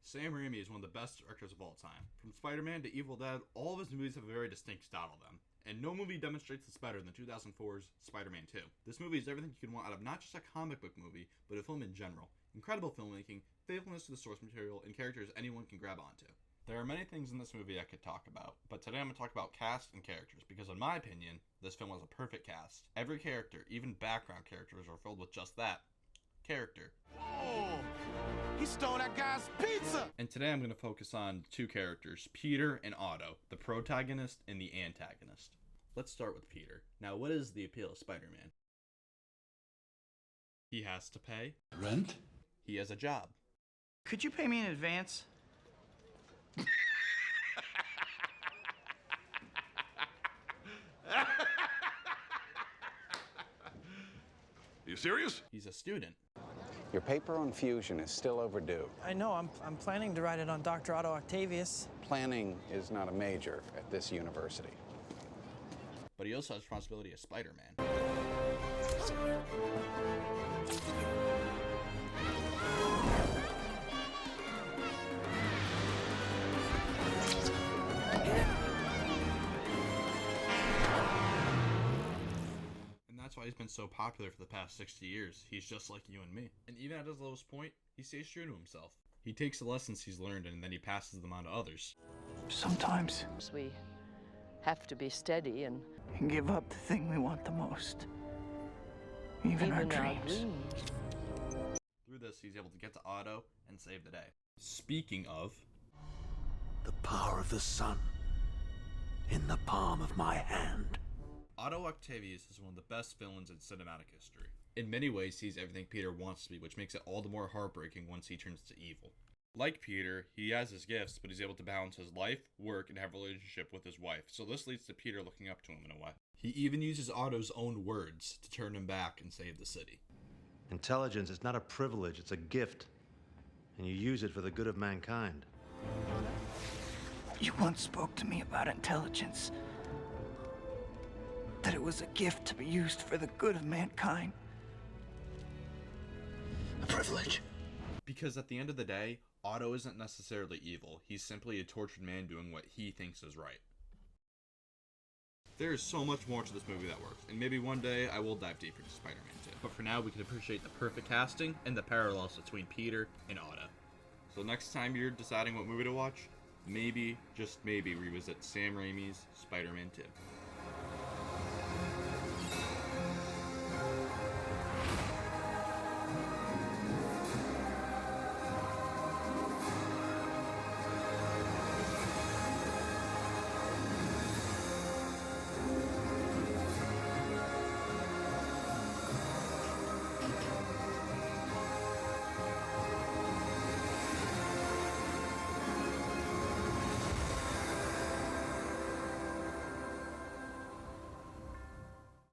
Sam Raimi is one of the best directors of all time. From Spider-Man to Evil Dead, all of his movies have a very distinct style to them. And no movie demonstrates this better than 2004's Spider-Man 2. This movie is everything you can want out of not just a comic book movie, but a film in general. Incredible filmmaking, faithfulness to the source material, and characters anyone can grab onto. There are many things in this movie I could talk about, but today I'm going to talk about cast and characters, because in my opinion, this film has a perfect cast. Every character, even background characters, are filled with just that. Character. Oh, he stole that guy's pizza! And today I'm going to focus on two characters, Peter and Otto, the protagonist and the antagonist. Let's start with Peter. Now, what is the appeal of Spider-Man? He has to pay. Rent? He has a job. Could you pay me in advance? You serious? He's a student. Your paper on fusion is still overdue. I know, I'm planning to write it on Dr. Otto Octavius. Planning is not a major at this university. But he also has responsibility as Spider-Man. That's why he's been so popular for the past 60 years. He's just like you and me. And even at his lowest point, he stays true to himself. He takes the lessons he's learned and then he passes them on to others. Sometimes we have to be steady and give up the thing we want the most. Even our dreams. Through this, he's able to get to Otto and save the day. Speaking of... The power of the sun in the palm of my hand. Otto Octavius is one of the best villains in cinematic history. In many ways, he's everything Peter wants to be, which makes it all the more heartbreaking once he turns to evil. Like Peter, he has his gifts, but he's able to balance his life, work, and have a relationship with his wife, so this leads to Peter looking up to him in a way. He even uses Otto's own words to turn him back and save the city. Intelligence is not a privilege, it's a gift, and you use it for the good of mankind. You once spoke to me about intelligence. That it was a gift to be used for the good of mankind. A privilege. Because at the end of the day, Otto isn't necessarily evil. He's simply a tortured man doing what he thinks is right. There is so much more to this movie that works, and maybe one day I will dive deeper into Spider-Man 2. But for now, we can appreciate the perfect casting and the parallels between Peter and Otto. So next time you're deciding what movie to watch, maybe, just maybe, revisit Sam Raimi's Spider-Man 2.